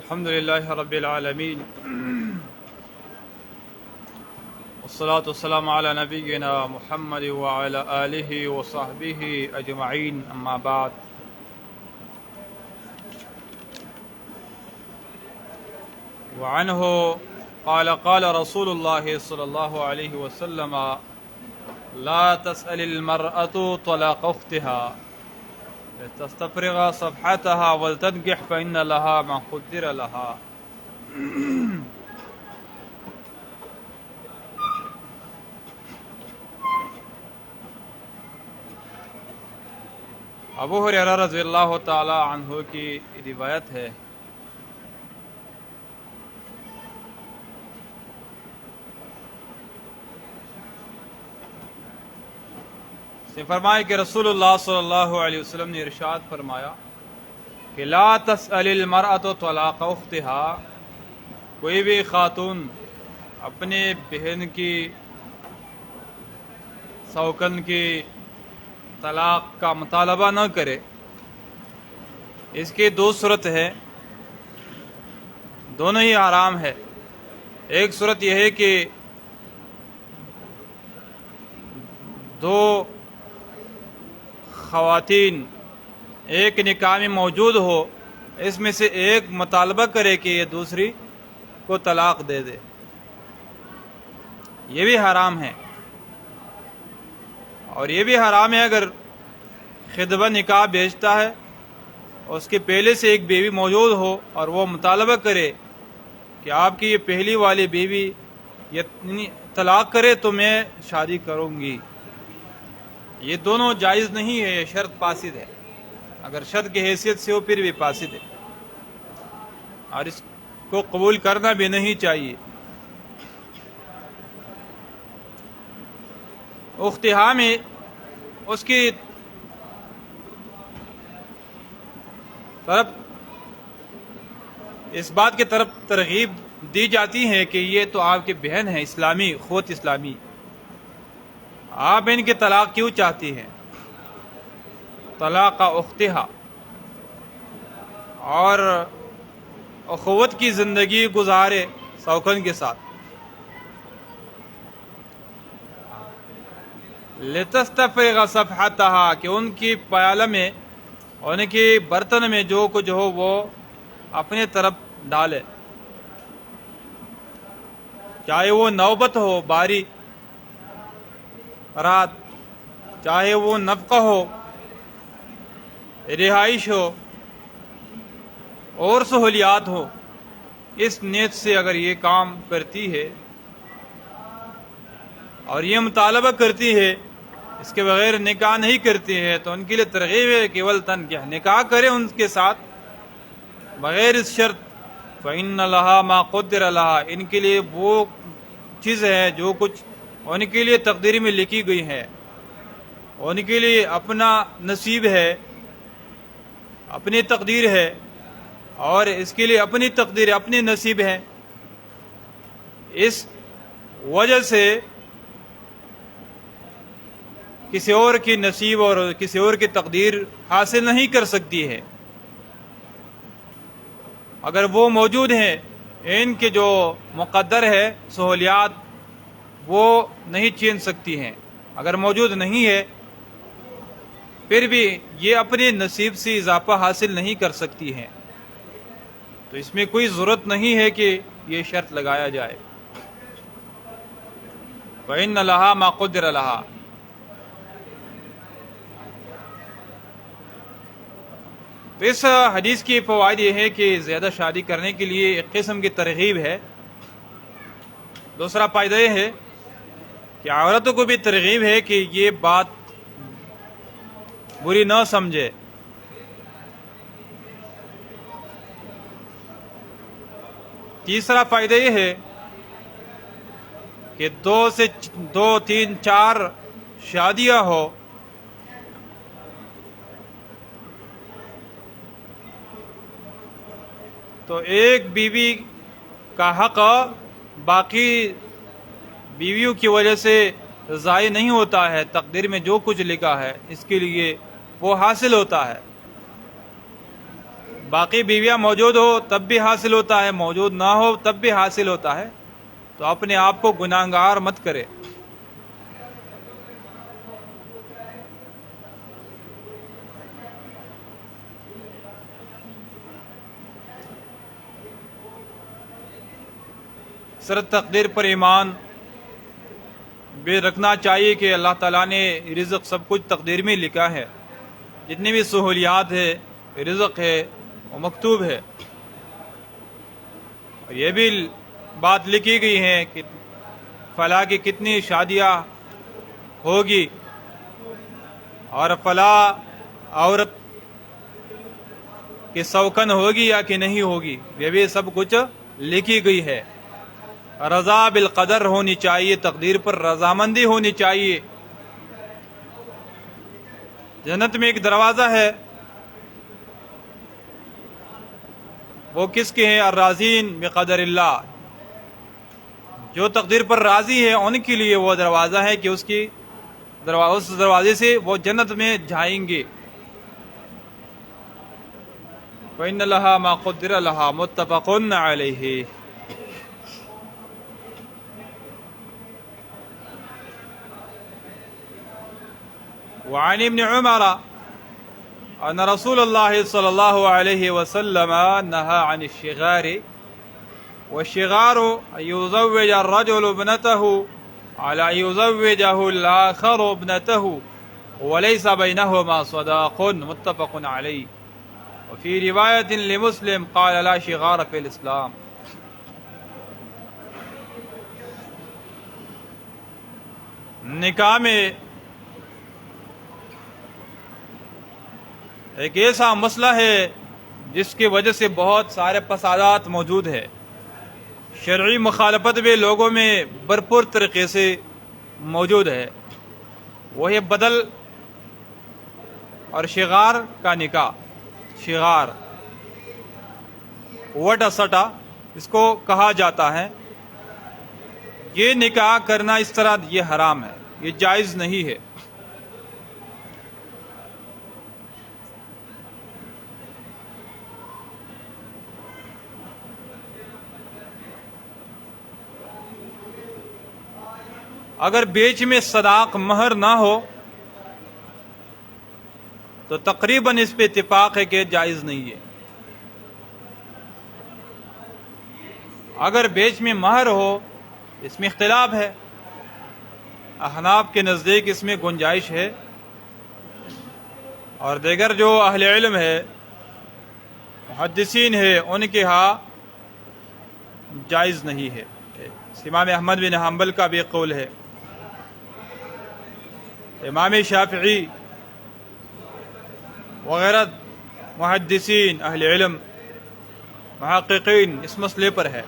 الحمد لله رب العالمين والصلاة والسلام على نبينا محمد وعلى آله وصحبه أجمعين أما بعد وعنه قال رسول الله صلى الله عليه وسلم لا تسأل المرأة طلاق أختها تستفرغ صفحتها ولتنكح فإن لها ما قدر لها. ابو ہریرہ رضی اللہ تعالی عنہ کی روایت ہے فرمایا کہ رسول اللہ صلی اللہ علیہ وسلم نے ارشاد فرمایا کہ لا تسأل المرأة طلاق اختها، کوئی بھی خاتون اپنے بہن کی سوکن کی طلاق کا مطالبہ نہ کرے. اس کی دو صورت ہے، دونوں ہی حرام ہے. ایک صورت یہ ہے کہ دو خواتین ایک نکاح میں موجود ہو، اس میں سے ایک مطالبہ کرے کہ یہ دوسری کو طلاق دے دے، یہ بھی حرام ہے. اور یہ بھی حرام ہے اگر خطبہ نکاح بیچتا ہے اور اس کے پہلے سے ایک بیوی موجود ہو اور وہ مطالبہ کرے کہ آپ کی یہ پہلی والی بیوی یہ طلاق کرے تو میں شادی کروں گی. یہ دونوں جائز نہیں ہے، یہ شرط فاسد ہے. اگر شرط کی حیثیت سے ہو پھر بھی فاسد ہے اور اس کو قبول کرنا بھی نہیں چاہیے. اختہا میں اس کی طرف اس بات کی طرف ترغیب دی جاتی ہے کہ یہ تو آپ کی بہن ہے، اسلامی اخوت اسلامی، آپ ان کی طلاق کیوں چاہتی ہیں؟ طلاق اختہا، اور اخوت کی زندگی گزارے سوکن کے ساتھ. لتستفرغ صفحتها، کہ ان کی پیالہ میں، ان کی برتن میں جو کچھ ہو وہ اپنے طرف ڈالے، چاہے وہ نوبت ہو، باری رات، چاہے وہ نفقہ ہو، رہائش ہو اور سہولیات ہو. اس نیت سے اگر یہ کام کرتی ہے اور یہ مطالبہ کرتی ہے، اس کے بغیر نکاح نہیں کرتی ہے، تو ان کے لیے ترغیب ہے کہ ولتنکح، نکاح کرے ان کے ساتھ بغیر اس شرط. فإن لها ما قدر لها، ان کے لیے وہ چیز ہے جو کچھ ان کے لیے تقدیر میں لکھی گئی ہے، ان کے لیے اپنا نصیب ہے، اپنی تقدیر ہے، اور اس کے لیے اپنی تقدیر، اپنی نصیب ہے. اس وجہ سے کسی اور کی نصیب اور کسی اور کی تقدیر حاصل نہیں کر سکتی ہے. اگر وہ موجود ہیں، ان کے جو مقدر ہے سہولیات وہ نہیں چھین سکتی ہیں. اگر موجود نہیں ہے پھر بھی یہ اپنے نصیب سے اضافہ حاصل نہیں کر سکتی ہیں، تو اس میں کوئی ضرورت نہیں ہے کہ یہ شرط لگایا جائے. فإن لها ما قدر لها. تو اس حدیث کی فوائد یہ ہے کہ زیادہ شادی کرنے کے لیے ایک قسم کی ترغیب ہے. دوسرا فائدہ یہ ہے کہ عورتوں کو بھی ترغیب ہے کہ یہ بات بری نہ سمجھے. تیسرا فائدہ یہ ہے کہ دو تین چار شادیاں ہو تو ایک بیوی کا حق باقی بیویوں کی وجہ سے ضائع نہیں ہوتا ہے. تقدیر میں جو کچھ لکھا ہے اس کے لیے وہ حاصل ہوتا ہے. باقی بیویاں موجود ہو تب بھی حاصل ہوتا ہے، موجود نہ ہو تب بھی حاصل ہوتا ہے، تو اپنے آپ کو گناہگار مت کرے۔ صرف تقدیر پر ایمان بھی رکھنا چاہیے کہ اللہ تعالیٰ نے رزق سب کچھ تقدیر میں لکھا ہے، جتنی بھی سہولیات ہے، رزق ہے، وہ مکتوب ہے، اور یہ بھی بات لکھی گئی ہے کہ فلاں کی کتنی شادیاں ہوگی اور فلاں عورت کی سوکن ہوگی یا کہ نہیں ہوگی، یہ بھی سب کچھ لکھی گئی ہے۔ رضا بالقدر ہونی چاہیے، تقدیر پر رضامندی ہونی چاہیے۔ جنت میں ایک دروازہ ہے، وہ کس کے ہیں؟ الراضین بقدر اللہ، جو تقدیر پر راضی ہے ان کے لیے وہ دروازہ ہے کہ اس دروازے سے وہ جنت میں جائیں گے۔ وَإِنَّ لَهَا مَا قُدِّرَ لَهَا مُتَّفَقٌ عَلَيْهِ۔ وعن ابن عمر أن رسول الله صلى الله عليه وسلم نهى عن الشغار، والشغار أن يزوج الرجل ابنته على أن يزوجه الآخر ابنته وليس بينهما صداق، متفق عليه۔ وفي رواية لمسلم قال لا شغار في الإسلام۔ نکاح میں ایک ایسا مسئلہ ہے جس کی وجہ سے بہت سارے فسادات موجود ہے، شرعی مخالفت بھی لوگوں میں بھرپور طریقے سے موجود ہے، وہ ہے بدل اور شغار کا نکاح۔ شغار وٹا سٹا اس کو کہا جاتا ہے، یہ نکاح کرنا اس طرح یہ حرام ہے، یہ جائز نہیں ہے۔ اگر بیچ میں صداق مہر نہ ہو تو تقریباً اس پہ اتفاق ہے کہ جائز نہیں ہے۔ اگر بیچ میں مہر ہو اس میں اختلاف ہے، احناف کے نزدیک اس میں گنجائش ہے، اور دیگر جو اہل علم ہے، محدثین ہے، ان کے ہاں جائز نہیں ہے۔ امام احمد بن حنبل کا بھی قول ہے، امام شافعی وغیرہ محدثین اہل علم محققین اس مسئلے پر ہے۔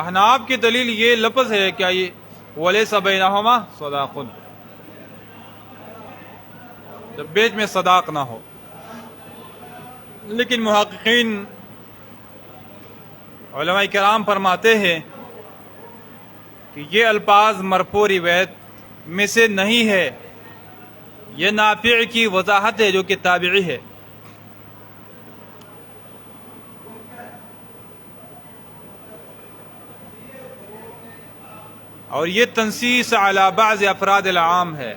احناف کی دلیل یہ لفظ ہے کہ یہ وَلَيْسَ بَيْنَهُمَا صَدَاقٌ، جب بیچ میں صداق نہ ہو۔ لیکن محققین علماء کرام فرماتے ہیں کہ یہ الفاظ مرفوع روایت میں سے نہیں ہے، یہ نافع کی وضاحت ہے جو کہ تابعی ہے۔ اور یہ تنصیص علی بعض افراد العام ہے،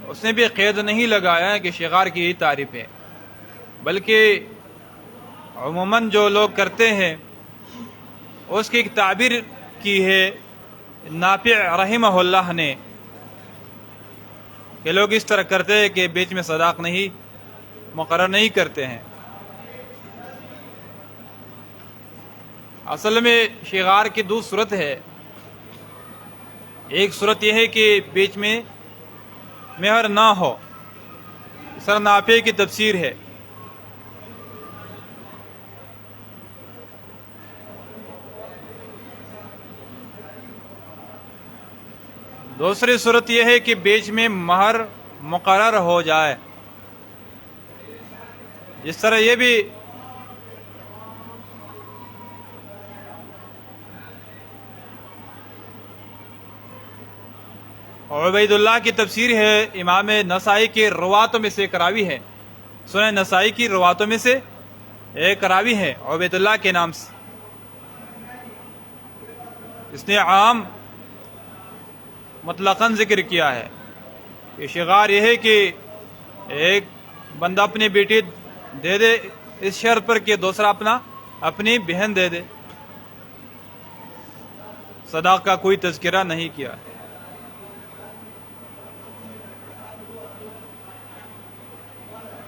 اس نے بھی قید نہیں لگایا کہ شغار کی ہی تعریف ہے، بلکہ عموماً جو لوگ کرتے ہیں اس کی ایک تعبیر کی ہے نافع رحمہ اللہ نے، کہ لوگ اس طرح کرتے ہیں کہ بیچ میں صداق نہیں مقرر نہیں کرتے ہیں۔ اصل میں شغار کی دو صورت ہے، ایک صورت یہ ہے کہ بیچ میں مہر نہ ہو، سر نافع کی تفسیر ہے، دوسری صورت یہ ہے کہ بیچ میں مہر مقرر ہو جائے، جس طرح یہ بھی عبید اللہ کی تفسیر ہے، امام نسائی کے رواتوں میں سے ایک راوی ہے، سنن نسائی کی رواتوں میں سے ایک راوی ہے عبید اللہ کے نام سے. اس نے عام مطلقاً ذکر کیا ہے کہ شغار یہ ہے کہ ایک بندہ اپنی بیٹی دے دے اس شرط پر کہ دوسرا اپنی بہن دے دے. صداق کا کوئی تذکرہ نہیں کیا.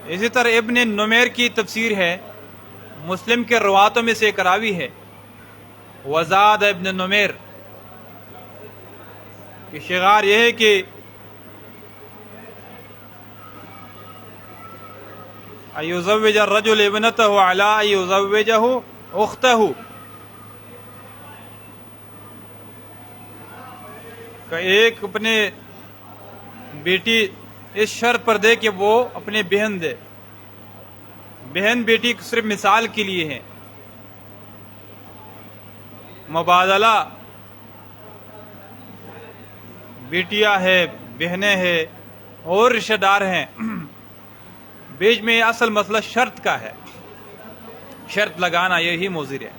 اسی طرح ابن نمیر کی تفسیر ہے، مسلم کے رواتوں میں سے ایک راوی ہے وزاد ابن نمیر، کہ شغار یہ ہے کہ ایزوج الرجل ابنتہ علی ایزوجہ اختہ، کہ ایک اپنے بیٹی اس شرط پر دے کہ وہ اپنے بہن دے. بہن بیٹی صرف مثال کے لیے ہے، مبادلہ بیٹیاں ہے، بہنیں ہیں اور رشتہ دار ہیں، بیچ میں اصل مسئلہ شرط کا ہے، شرط لگانا یہی موضوع ہے.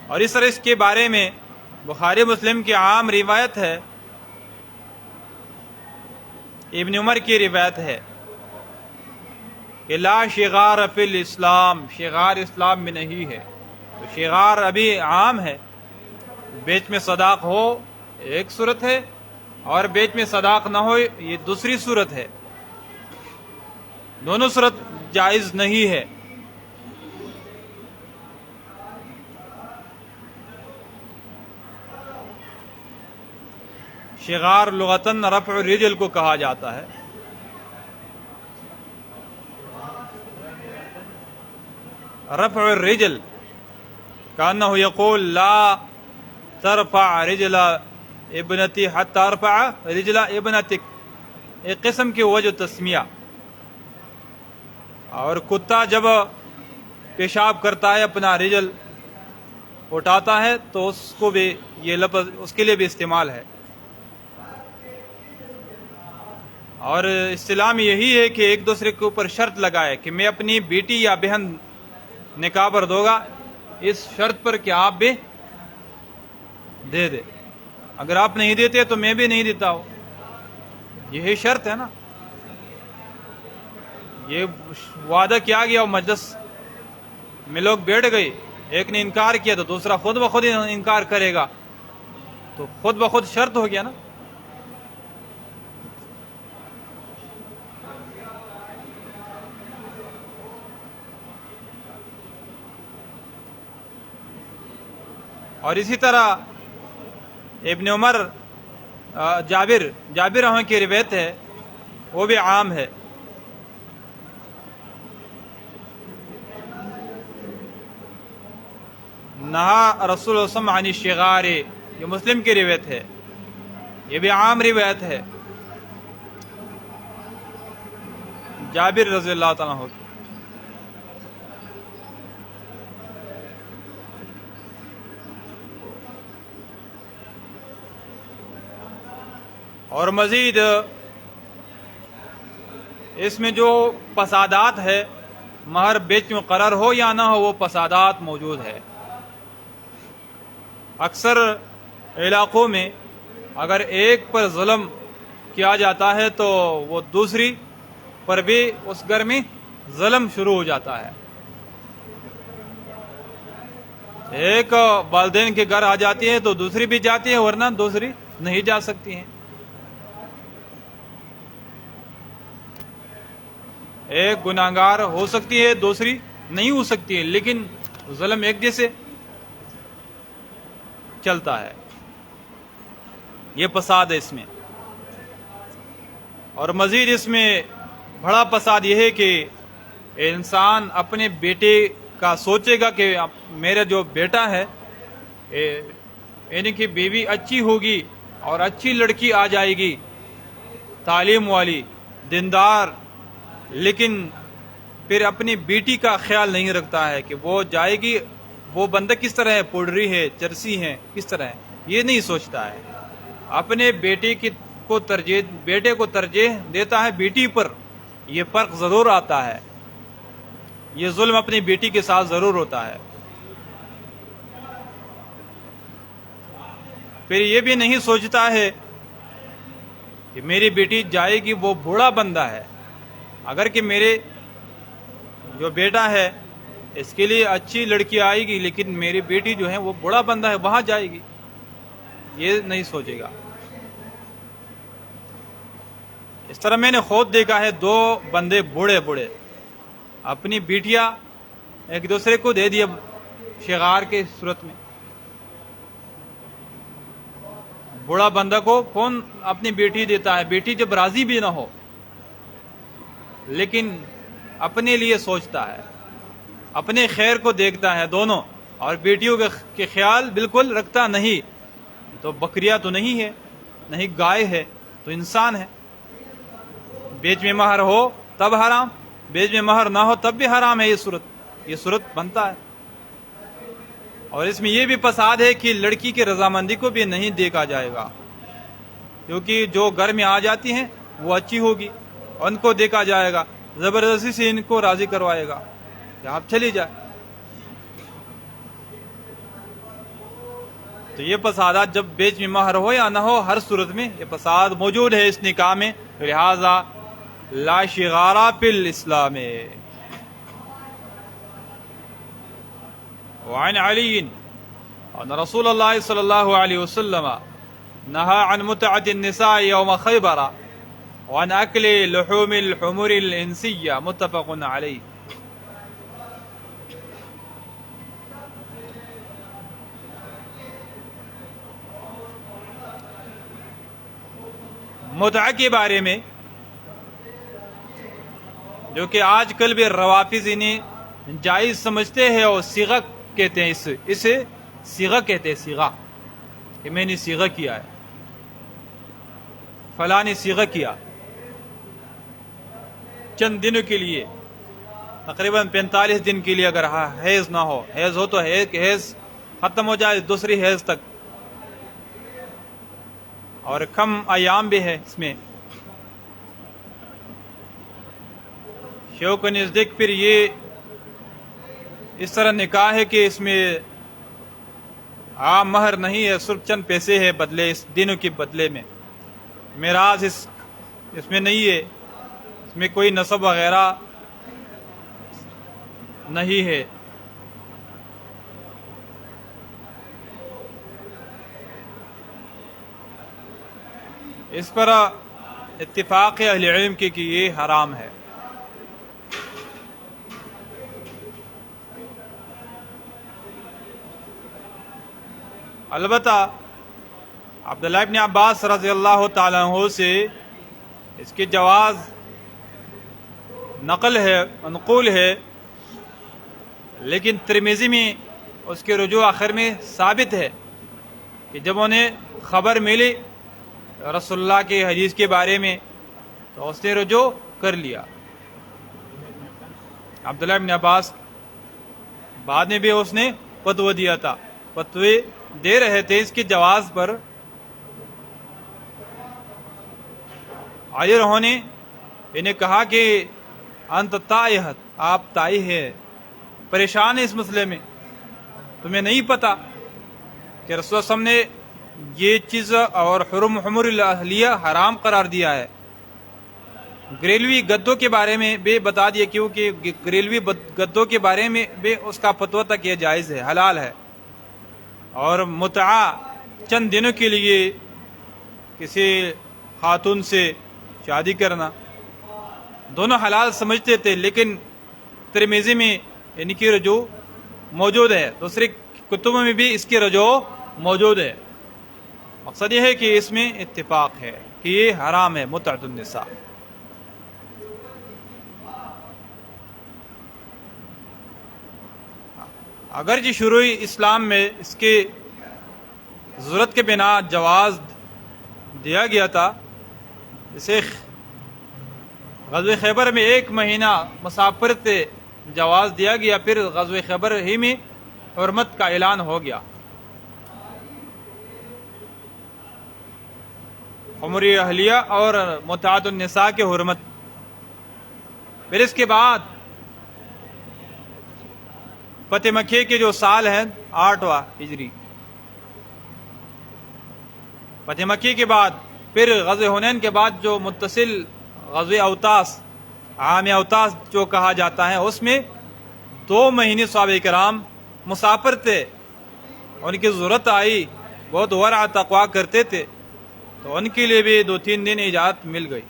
اور اس طرح اس کے بارے میں بخاری مسلم کی عام روایت ہے، ابن عمر کی روایت ہے کہ لا شغار فی الاسلام، شغار اسلام میں نہیں ہے. تو شغار ابھی عام ہے، بیچ میں صداق ہو ایک صورت ہے اور بیچ میں صداق نہ ہو یہ دوسری صورت ہے. دونوں صورت جائز نہیں ہے. شغار لغتاً رفع الرجل کو کہا جاتا ہے. رفع الرجل کانہ یقول لا ترفع رجل ابنتی حتی ارفع رجل ابنتک، ایک قسم کی وجہ تسمیہ. اور کتا جب پیشاب کرتا ہے اپنا رجل اٹھاتا ہے تو اس کو بھی یہ لفظ اس کے لیے بھی استعمال ہے. اور اصطلاح میں یہی ہے کہ ایک دوسرے کے اوپر شرط لگائے کہ میں اپنی بیٹی یا بہن نکاح پر دوں گا اس شرط پر کہ آپ بھی دے دے، اگر آپ نہیں دیتے تو میں بھی نہیں دیتا ہوں. یہی شرط ہے نا، یہ وعدہ کیا گیا اور مجلس میں لوگ بیٹھ گئے، ایک نے انکار کیا تو دوسرا خود بخود انکار کرے گا، تو خود بخود شرط ہو گیا نا. اور اسی طرح ابن عمر جابر رحمہ کی روایت ہے، وہ بھی عام ہے. نہا رسول اللہ صلی اللہ علیہ وسلم عن الشغار، یہ مسلم کی روایت ہے، یہ بھی عام روایت ہے جابر رضی اللہ تعالیٰ عنہ کی. اور مزید اس میں جو فسادات ہے، مہر بیچ مقرر ہو یا نہ ہو وہ فسادات موجود ہے. اکثر علاقوں میں اگر ایک پر ظلم کیا جاتا ہے تو وہ دوسری پر بھی اس گھر میں ظلم شروع ہو جاتا ہے. ایک والدین کے گھر آ جاتی ہے تو دوسری بھی جاتی ہے، ورنہ دوسری نہیں جا سکتی ہیں. ایک گناہگار ہو سکتی ہے دوسری نہیں ہو سکتی ہے، لیکن ظلم ایک جیسے چلتا ہے. یہ فساد ہے اس میں. اور مزید اس میں بڑا فساد یہ ہے کہ انسان اپنے بیٹے کا سوچے گا کہ میرا جو بیٹا ہے یعنی کہ بیوی اچھی ہوگی اور اچھی لڑکی آ جائے گی تعلیم والی دیندار، لیکن پھر اپنی بیٹی کا خیال نہیں رکھتا ہے کہ وہ جائے گی، وہ بندہ کس طرح ہے، پوڈری ہے، چرسی ہے، کس طرح ہے، یہ نہیں سوچتا ہے. اپنے بیٹے کو ترجیح دیتا ہے بیٹی پر، یہ فرق ضرور آتا ہے، یہ ظلم اپنی بیٹی کے ساتھ ضرور ہوتا ہے۔ پھر یہ بھی نہیں سوچتا ہے کہ میری بیٹی جائے گی، وہ بوڑھا بندہ ہے، اگر کہ میرے جو بیٹا ہے اس کے لیے اچھی لڑکی آئے گی، لیکن میری بیٹی جو ہے وہ بوڑھا بندہ ہے، وہاں جائے گی، یہ نہیں سوچے گا۔ اس طرح میں نے خود دیکھا ہے، دو بندے بوڑھے اپنی بیٹیاں ایک دوسرے کو دے دیا شغار کے صورت میں۔ بوڑھا بندہ کو کون اپنی بیٹی دیتا ہے؟ بیٹی جب راضی بھی نہ ہو لیکن اپنے لیے سوچتا ہے، اپنے خیر کو دیکھتا ہے دونوں، اور بیٹیوں کے خیال بالکل رکھتا نہیں، تو بکریاں تو نہیں ہے، نہیں گائے ہے، تو انسان ہے۔ بیچ میں مہر ہو تب حرام، بیچ میں مہر نہ ہو تب بھی حرام ہے، یہ صورت بنتا ہے۔ اور اس میں یہ بھی فساد ہے کہ لڑکی کی رضامندی کو بھی نہیں دیکھا جائے گا، کیونکہ جو گھر میں آ جاتی ہیں وہ اچھی ہوگی، ان کو دیکھا جائے گا، زبردستی سے ان کو راضی کروائے گا کہ آپ چلی جائے۔ تو یہ فسادات جب بیچ میں مہر ہو یا نہ ہو، ہر صورت میں یہ فساد موجود ہے اس نکاح میں، لہذا لا شغارہ فی الاسلام۔ وعن علی ان رسول اللہ صلی اللہ علیہ وسلم نہى عن متعة النساء یوم خیبر وعن اکل لحوم الحمر الانسیہ، متفق علیہ۔ متعہ کے بارے میں، جو کہ آج کل بھی روافض انہیں جائز سمجھتے ہیں اور صیغہ کہتے ہیں، اسے صیغہ کہتے ہیں، صیغہ کہ میں نے صیغہ کیا ہے، فلاں نے صیغہ کیا چند دنوں کے لیے، تقریباً 45 دن کے لیے، اگر حیض نہ ہو، حیض ہو تو حیض ختم ہو جائے دوسری حیض تک، اور کم ایام بھی ہے اس میں۔ شیعوں کے نزدیک پھر یہ اس طرح نکاح ہے کہ اس میں عام مہر نہیں ہے، صرف چند پیسے ہے بدلے، اس دنوں کے بدلے میں، میراث اس میں نہیں ہے، اس میں کوئی نسب وغیرہ نہیں ہے۔ اس پر اتفاق اہل علم کی کہ یہ حرام ہے۔ البتہ عبداللہ ابن عباس رضی اللہ تعالیٰ عنہ سے اس کے جواز نقل ہے، منقول ہے، لیکن ترمذی میں اس کے رجوع آخر میں ثابت ہے کہ جب انہیں خبر ملی رسول اللہ کے حدیث کے بارے میں تو اس نے رجوع کر لیا۔ عبداللہ ابن عباس بعد میں بھی اس نے فتوی دیا تھا، فتوی دے رہے تھے اس کے جواز پر۔ انہوں نے انہیں کہا کہ انت تائہت، آپ تائہ ہے، پریشان ہے اس مسئلے میں، تمہیں نہیں پتا کہ رسول اللہ صلی اللہ علیہ وسلم نے یہ چیز اور حمر الاہلیہ حرام قرار دیا ہے۔ گھریلوی گدوں کے بارے میں بھی بتا دیا، کیونکہ گھریلوی گدوں کے بارے میں بھی اس کا فتویٰ تھا کہ یہ جائز ہے، حلال ہے، اور متعہ چند دنوں کے لیے کسی خاتون سے شادی کرنا دونوں حلال سمجھتے تھے، لیکن ترمذی میں ان کی رجوع موجود ہے، دوسری کتبوں میں بھی اس کی رجوع موجود ہے۔ مقصد یہ ہے کہ اس میں اتفاق ہے کہ یہ حرام ہے متعۃ النساء۔ اگرچہ شروعی اسلام میں اس کے ضرورت کے بنا جواز دیا گیا تھا، اسے غزوہ خیبر میں 1 مہینہ مسافرت جواز دیا گیا، پھر غزوہ خیبر ہی میں حرمت کا اعلان ہو گیا۔ خمر اہلیہ اور متعۃ النساء کی حرمت۔ پھر اس کے بعد فتح مکہ کے جو سال ہیں 8واں ہجری، فتح مکہ کے بعد پھر غزوہ حنین کے بعد جو متصل غزوہ اوطاس، عام اوطاس جو کہا جاتا ہے، اس میں 2 مہینے صحابہ کرام مسافر تھے، ان کی ضرورت آئی، بہت ورع تقوا کرتے تھے، تو ان کے لیے بھی 2-3 دن اجازت مل گئی،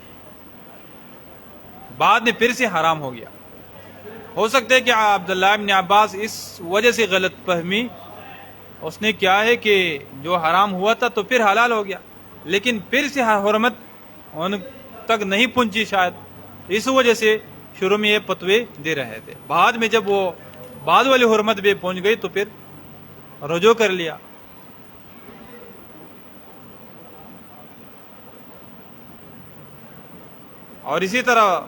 بعد میں پھر سے حرام ہو گیا۔ ہو سکتا ہے کہ عبداللہ ابن عباس اس وجہ سے غلط فہمی اس نے کیا ہے کہ جو حرام ہوا تھا تو پھر حلال ہو گیا، لیکن پھر سے حرمت ان تک نہیں پہنچی شاید، اس وجہ سے شروع میں یہ فتوے دے رہے تھے، بعد میں جب وہ بعد والی حرمت بھی پہنچ گئی تو پھر رجوع کر لیا۔ اور اسی طرح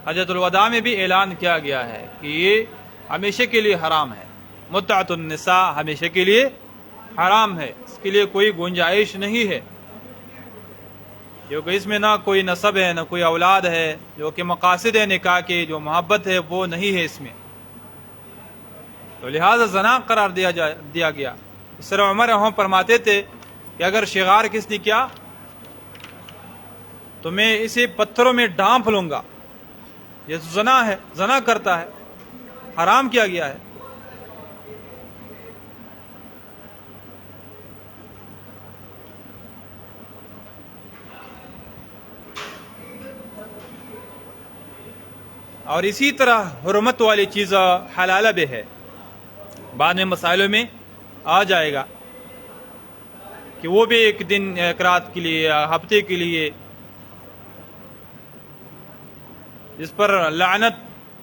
حجۃ الوداع میں بھی اعلان کیا گیا ہے کہ یہ ہمیشہ کے لیے حرام ہے، متعۃ النساء ہمیشہ کے لیے حرام ہے، اس کے لیے کوئی گنجائش نہیں ہے، کیونکہ اس میں نہ کوئی نسب ہے نہ کوئی اولاد ہے، جو کہ مقاصد ہے نکاح کی، جو محبت ہے وہ نہیں ہے اس میں، تو لہذا زنا قرار دیا گیا۔ اس طرح عمر ہم فرماتے تھے کہ اگر شغار کس نے کیا تو میں اسے پتھروں میں ڈھانپ لوں گا، یہ زنا ہے، زنا کرتا ہے، حرام کیا گیا ہے۔ اور اسی طرح حرمت والی چیز حلالہ بھی ہے، بعد میں مسائلوں میں آ جائے گا کہ وہ بھی ایک دن ایک رات کے لیے، ہفتے کے لیے، جس پر لعنت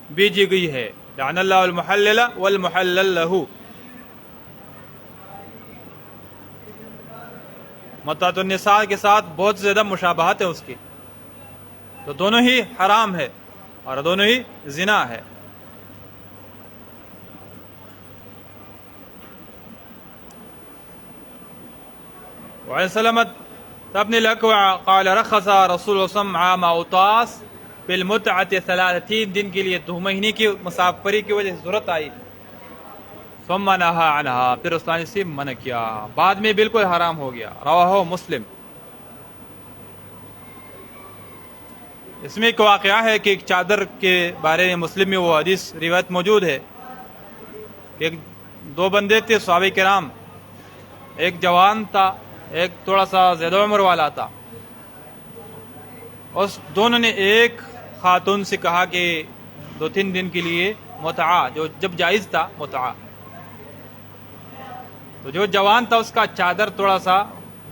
بھیجی گئی ہے، لعن اللہ المحلل والمحلل لہ، متعۃ النساء کے ساتھ بہت زیادہ مشابہت ہے اس کی، تو دونوں ہی حرام ہے اور دونوں ہی زنا ہے۔ وعن سلمة بن الأكوع قال رخص رسول اللہ صلی اللہ علیہ وسلم عام اوطاس بالمتعۃ 3 دن کے لیے، 2 مہینے کی مسافری کی وجہ سے ضرورت آئی، ثم نہا عنہا، پھر اس نے سے منع کیا، بعد میں بالکل حرام ہو گیا۔ رواہ مسلم۔ اس میں ایک واقعہ ہے کہ ایک چادر کے بارے میں مسلم میں وہ حدیث روایت موجود ہے کہ 2 بندے تھے صحابہ کرام، ایک جوان تھا، ایک تھوڑا سا زیادہ عمر والا تھا، اس دونوں نے ایک خاتون سے کہا کہ 2-3 دن کے لیے متعہ، جو جب جائز تھا متعہ، تو جو جوان تھا اس کا چادر تھوڑا سا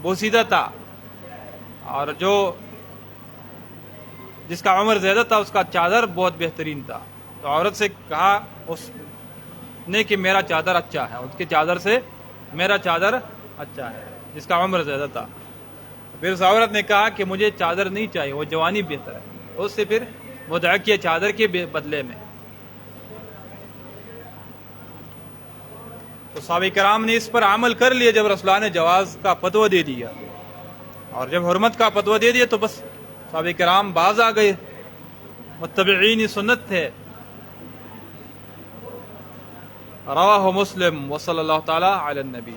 بوسیدہ تھا، اور جو جس کا عمر زیادہ تھا اس کا چادر بہت بہترین تھا، تو عورت سے کہا اس نے کہ میرا چادر اچھا ہے، اس کے چادر سے میرا چادر اچھا ہے، جس کا عمر زیادہ تھا۔ پھر اس عورت نے کہا کہ مجھے چادر نہیں چاہیے، وہ جوانی بہتر ہے، اس سے پھر مدعا کیا چادر کے بدلے میں۔ تو صحابہ کرام نے اس پر عمل کر لیا جب رسول اللہ نے جواز کا فتویٰ دے دیا، اور جب حرمت کا فتویٰ دے دیا تو بس صحابہ کرام باز آ گئے، متبعین سنت تھے۔ رواہ مسلم وصلی اللہ تعالی علی النبی۔